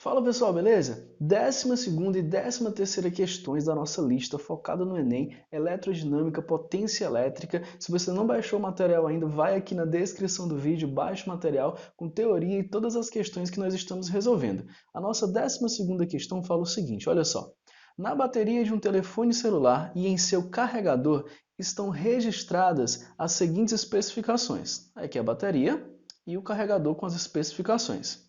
Fala pessoal, beleza? 12ª e 13ª questões da nossa lista focada no Enem, Eletrodinâmica, Potência Elétrica. Se você não baixou o material ainda, vai aqui na descrição do vídeo, baixe o material com teoria e todas as questões que nós estamos resolvendo. A nossa 12ª questão fala o seguinte, olha só. Na bateria de um telefone celular e em seu carregador estão registradas as seguintes especificações. Aqui é a bateria e o carregador com as especificações.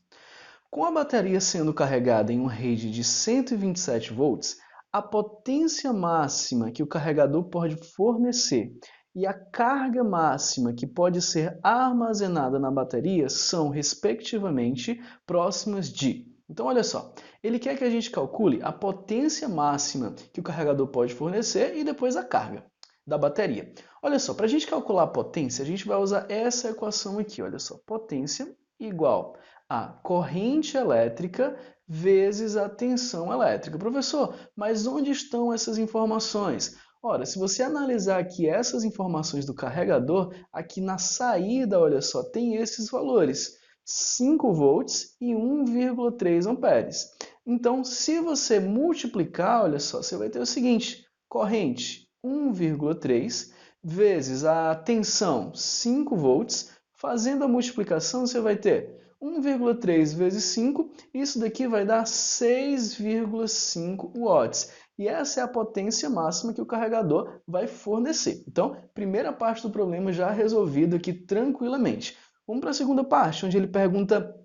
Com a bateria sendo carregada em uma rede de 127 volts, a potência máxima que o carregador pode fornecer e a carga máxima que pode ser armazenada na bateria são, respectivamente, próximas de... Então, olha só, ele quer que a gente calcule a potência máxima que o carregador pode fornecer e depois a carga da bateria. Olha só, para a gente calcular a potência, a gente vai usar essa equação aqui, olha só, potência igual a corrente elétrica vezes a tensão elétrica. Professor, mas onde estão essas informações? Ora, se você analisar aqui essas informações do carregador, aqui na saída, olha só, tem esses valores, 5 volts e 1,3 amperes. Então, se você multiplicar, olha só, você vai ter o seguinte, corrente 1,3 vezes a tensão 5 volts, fazendo a multiplicação você vai ter 1,3 vezes 5, isso daqui vai dar 6,5 watts. E essa é a potência máxima que o carregador vai fornecer. Então, primeira parte do problema já resolvida aqui tranquilamente. Vamos para a segunda parte, onde ele pergunta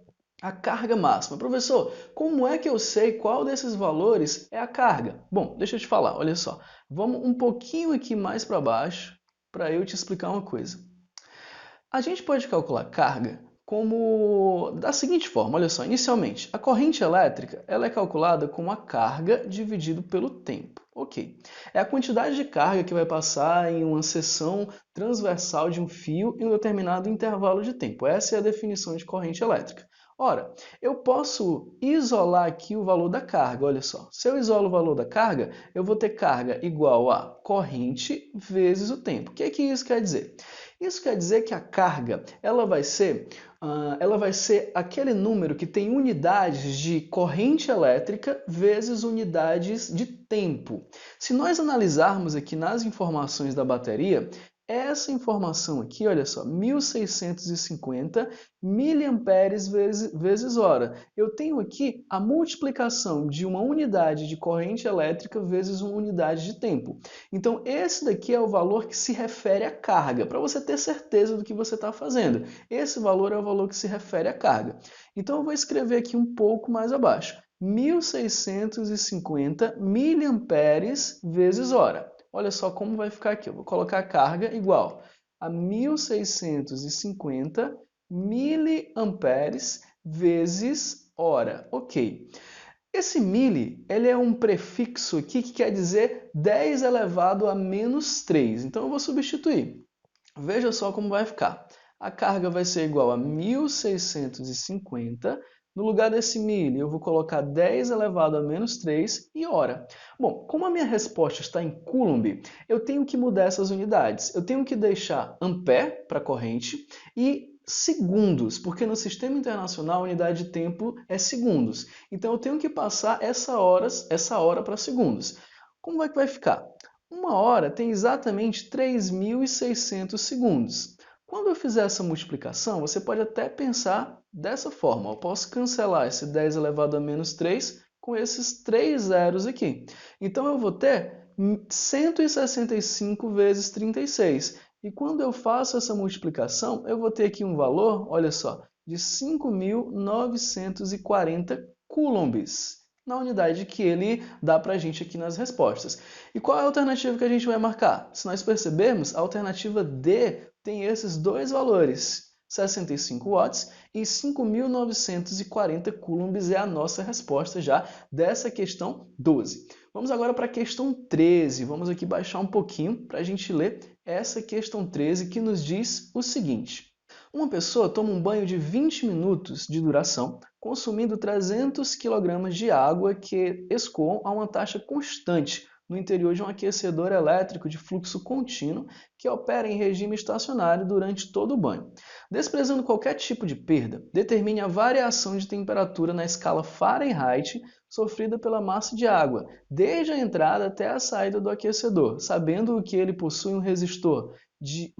a carga máxima. Professor, como é que eu sei qual desses valores é a carga? Bom, deixa eu te falar, olha só. Vamos um pouquinho aqui mais para baixo para eu te explicar uma coisa. A gente pode calcular carga como da seguinte forma, olha só, inicialmente, a corrente elétrica ela é calculada como a carga dividido pelo tempo. Ok. É a quantidade de carga que vai passar em uma seção transversal de um fio em um determinado intervalo de tempo. Essa é a definição de corrente elétrica. Ora, eu posso isolar aqui o valor da carga, olha só. Se eu isolo o valor da carga, eu vou ter carga igual a corrente vezes o tempo. O que isso quer dizer? Isso quer dizer que a carga ela vai ser aquele número que tem unidades de corrente elétrica vezes unidades de tempo. Se nós analisarmos aqui nas informações da bateria, essa informação aqui, olha só, 1650 miliamperes vezes hora. Eu tenho aqui a multiplicação de uma unidade de corrente elétrica vezes uma unidade de tempo. Então, esse daqui é o valor que se refere à carga, para você ter certeza do que você está fazendo. Esse valor é o valor que se refere à carga. Então, eu vou escrever aqui um pouco mais abaixo. 1650 miliamperes vezes hora. Olha só como vai ficar aqui. Eu vou colocar a carga igual a 1650 miliamperes vezes hora. Ok. Esse mili, ele é um prefixo aqui que quer dizer 10 elevado a menos 3. Então eu vou substituir. Veja só como vai ficar. A carga vai ser igual a 1650. No lugar desse mili, eu vou colocar 10 elevado a menos 3 e hora. Bom, como a minha resposta está em coulomb, eu tenho que mudar essas unidades. Eu tenho que deixar ampere para corrente e segundos, porque no sistema internacional a unidade de tempo é segundos. Então eu tenho que passar essa hora para segundos. Como é que vai ficar? Uma hora tem exatamente 3.600 segundos. Quando eu fizer essa multiplicação, você pode até pensar dessa forma. Eu posso cancelar esse 10 elevado a menos 3 com esses 3 zeros aqui. Então eu vou ter 165 vezes 36. E quando eu faço essa multiplicação, eu vou ter aqui um valor, olha só, de 5.940 coulombs, na unidade que ele dá para a gente aqui nas respostas. E qual é a alternativa que a gente vai marcar? Se nós percebermos, a alternativa D tem esses dois valores, 65 watts e 5.940 coulombs é a nossa resposta já dessa questão 12. Vamos agora para a questão 13. Vamos aqui baixar um pouquinho para a gente ler essa questão 13 que nos diz o seguinte. Uma pessoa toma um banho de 20 minutos de duração, consumindo 300 kg de água que escoam a uma taxa constante no interior de um aquecedor elétrico de fluxo contínuo que opera em regime estacionário durante todo o banho. Desprezando qualquer tipo de perda, determine a variação de temperatura na escala Fahrenheit sofrida pela massa de água, desde a entrada até a saída do aquecedor, sabendo que ele possui um resistor de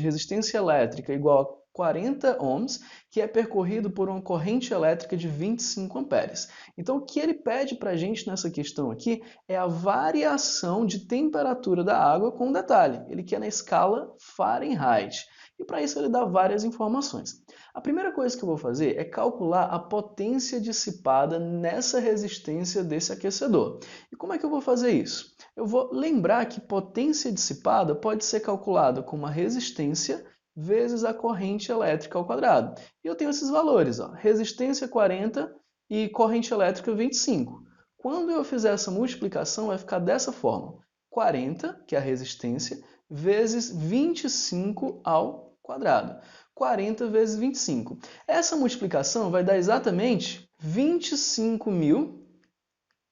resistência elétrica igual a 40 ohms, que é percorrido por uma corrente elétrica de 25 amperes. Então, o que ele pede para a gente nessa questão aqui é a variação de temperatura da água com detalhe. Ele quer na escala Fahrenheit. E para isso ele dá várias informações. A primeira coisa que eu vou fazer é calcular a potência dissipada nessa resistência desse aquecedor. E como é que eu vou fazer isso? Eu vou lembrar que potência dissipada pode ser calculada como a resistência vezes a corrente elétrica ao quadrado. E eu tenho esses valores, ó, resistência 40 e corrente elétrica 25. Quando eu fizer essa multiplicação, vai ficar dessa forma. 40, que é a resistência, vezes 25 ao quadrado. 40 vezes 25. Essa multiplicação vai dar exatamente 25.000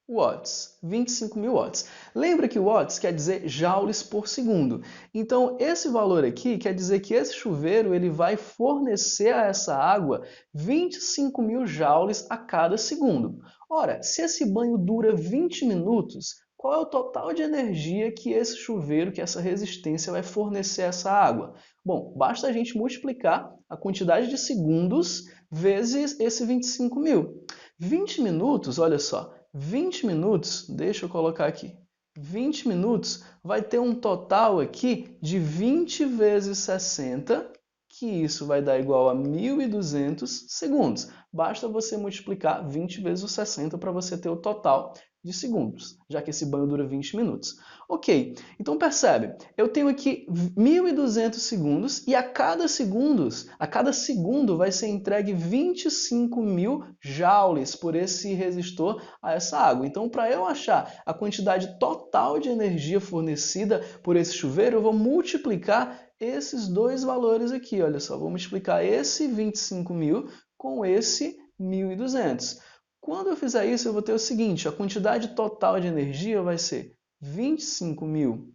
watts. 25.000 watts. Lembra que watts quer dizer joules por segundo. Então, esse valor aqui quer dizer que esse chuveiro ele vai fornecer a essa água 25.000 joules a cada segundo. Ora, se esse banho dura 20 minutos, qual é o total de energia que esse chuveiro, que essa resistência vai fornecer a essa água? Bom, basta a gente multiplicar a quantidade de segundos vezes esse 25.000. 20 minutos, olha só, 20 minutos, deixa eu colocar aqui, 20 minutos vai ter um total aqui de 20 vezes 60, que isso vai dar igual a 1.200 segundos. Basta você multiplicar 20 vezes o 60 para você ter o total de segundos, já que esse banho dura 20 minutos. Ok, então percebe, eu tenho aqui 1.200 segundos e a cada segundo vai ser entregue 25.000 joules por esse resistor a essa água. Então, para eu achar a quantidade total de energia fornecida por esse chuveiro, eu vou multiplicar esses dois valores aqui. Olha só, vou multiplicar esse 25.000 com esse 1.200. Quando eu fizer isso, eu vou ter o seguinte, a quantidade total de energia vai ser 25.000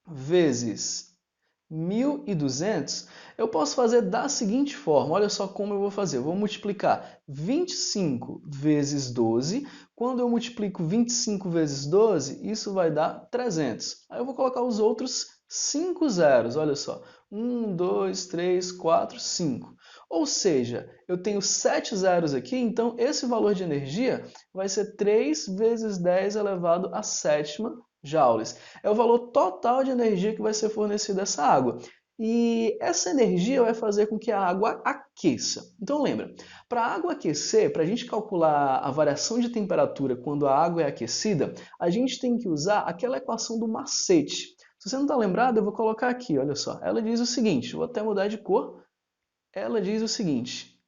vezes 1.200. Eu posso fazer da seguinte forma, olha só como eu vou fazer. Eu vou multiplicar 25 vezes 12. Quando eu multiplico 25 vezes 12, isso vai dar 300. Aí eu vou colocar os outros 5 zeros, olha só. 1, 2, 3, 4, 5. Ou seja, eu tenho 7 zeros aqui, então esse valor de energia vai ser 3 vezes 10 elevado à sétima joules. É o valor total de energia que vai ser fornecida a essa água. E essa energia vai fazer com que a água aqueça. Então lembra, para a água aquecer, para a gente calcular a variação de temperatura quando a água é aquecida, a gente tem que usar aquela equação do macete. Se você não está lembrado, eu vou colocar aqui, olha só. Ela diz o seguinte, vou até mudar de cor. Ela diz o seguinte,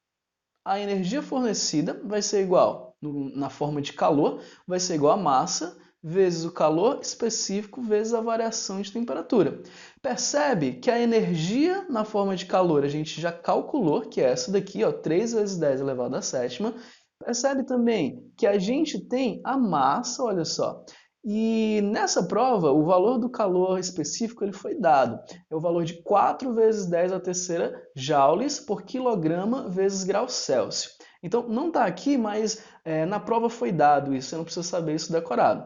a energia fornecida vai ser igual, na forma de calor, vai ser igual a massa vezes o calor específico vezes a variação de temperatura. Percebe que a energia na forma de calor a gente já calculou, que é essa daqui, ó, 3 vezes 10 elevado à sétima. Percebe também que a gente tem a massa, olha só. E nessa prova, o valor do calor específico ele foi dado. É o valor de 4 vezes 10 à terceira joules por quilograma vezes grau Celsius. Então, não está aqui, mas na prova foi dado isso, você não precisa saber isso decorado.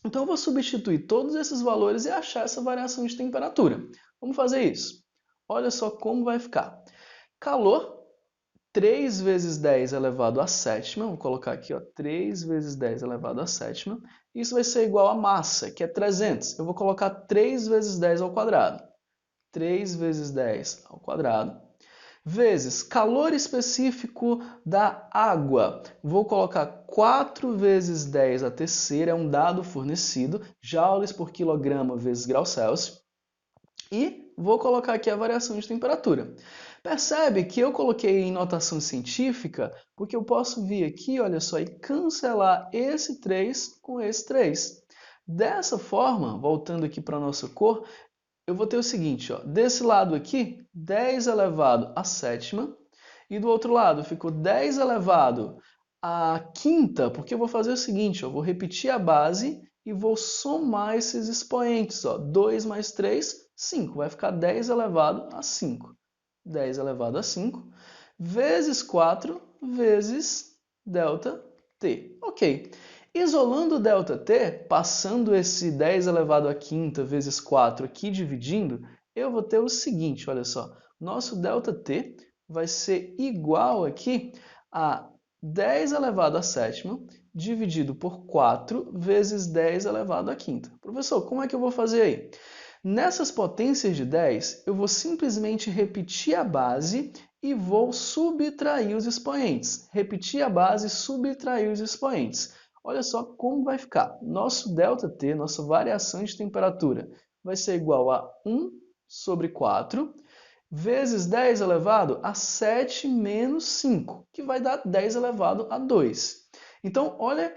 Então eu vou substituir todos esses valores e achar essa variação de temperatura. Vamos fazer isso. Olha só como vai ficar. Calor, 3 vezes 10 elevado à sétima. Vou colocar aqui, ó, 3 vezes 10 elevado à sétima. Isso vai ser igual a massa, que é 300. Eu vou colocar 3 vezes 10 ao quadrado. 3 vezes 10 ao quadrado. Vezes calor específico da água. Vou colocar 4 vezes 10 à terceira, é um dado fornecido, joules por quilograma vezes grau Celsius. E vou colocar aqui a variação de temperatura. Percebe que eu coloquei em notação científica, porque eu posso vir aqui, olha só, e cancelar esse 3 com esse 3. Dessa forma, voltando aqui para a nossa cor, eu vou ter o seguinte, ó, desse lado aqui, 10 elevado à sétima, e do outro lado ficou 10 elevado à quinta, porque eu vou fazer o seguinte, eu vou repetir a base e vou somar esses expoentes. Ó. 2 mais 3, 5. Vai ficar 10 elevado a 5. 10 elevado a 5 vezes 4 vezes ΔT. Ok. Isolando o ΔT, passando esse 10 elevado a quinta vezes 4 aqui dividindo, eu vou ter o seguinte, olha só. Nosso ΔT vai ser igual aqui a 10 elevado a sétima dividido por 4 vezes 10 elevado à quinta. Professor, como é que eu vou fazer aí? Nessas potências de 10, eu vou simplesmente repetir a base e vou subtrair os expoentes. Repetir a base e subtrair os expoentes. Olha só como vai ficar. Nosso ΔT, nossa variação de temperatura, vai ser igual a 1 sobre 4 vezes 10 elevado a 7 menos 5, que vai dar 10 elevado a 2. Então, olha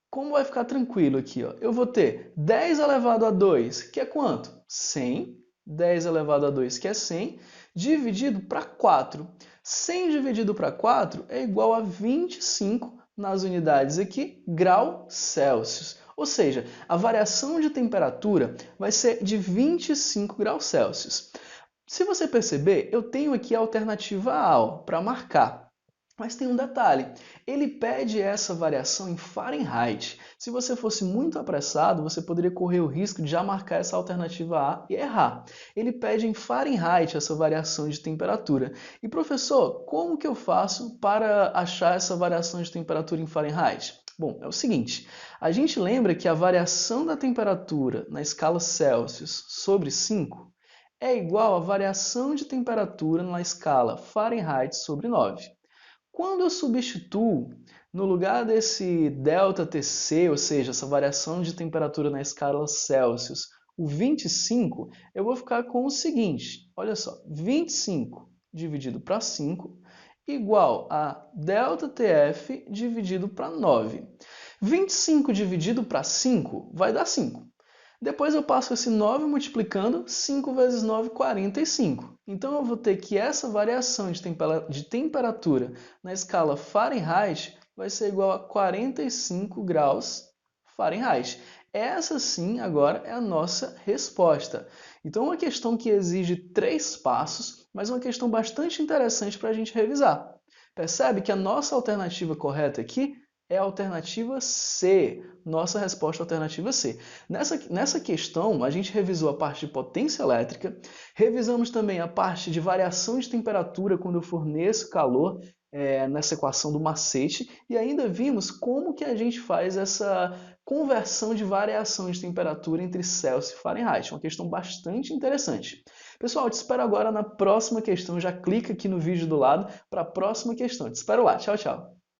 como vai ficar tranquilo aqui. Ó. Eu vou ter 10 elevado a 2, que é quanto? 100. 10 elevado a 2, que é 100, dividido para 4. 100 dividido para 4 é igual a 25 nas unidades aqui, grau Celsius. Ou seja, a variação de temperatura vai ser de 25 graus Celsius. Se você perceber, eu tenho aqui a alternativa A para marcar. Mas tem um detalhe, ele pede essa variação em Fahrenheit. Se você fosse muito apressado, você poderia correr o risco de já marcar essa alternativa A e errar. Ele pede em Fahrenheit essa variação de temperatura. E professor, como que eu faço para achar essa variação de temperatura em Fahrenheit? Bom, é o seguinte, a gente lembra que a variação da temperatura na escala Celsius sobre 5 é igual à variação de temperatura na escala Fahrenheit sobre 9. Quando eu substituo, no lugar desse ΔTC, ou seja, essa variação de temperatura na escala Celsius, o 25, eu vou ficar com o seguinte, olha só, 25 dividido para 5 igual a ΔTF dividido para 9. 25 dividido para 5 vai dar 5. Depois eu passo esse 9 multiplicando, 5 vezes 9, 45. Então eu vou ter que essa variação de temperatura na escala Fahrenheit vai ser igual a 45 graus Fahrenheit. Essa sim agora é a nossa resposta. Então uma questão que exige 3 passos, mas uma questão bastante interessante para a gente revisar. Percebe que a nossa alternativa correta aqui é a alternativa C, nossa resposta alternativa C. Nessa questão, a gente revisou a parte de potência elétrica, revisamos também a parte de variação de temperatura quando eu forneço calor nessa equação do macete, e ainda vimos como que a gente faz essa conversão de variação de temperatura entre Celsius e Fahrenheit. Uma questão bastante interessante. Pessoal, eu te espero agora na próxima questão. Já clica aqui no vídeo do lado para a próxima questão. Te espero lá. Tchau, tchau.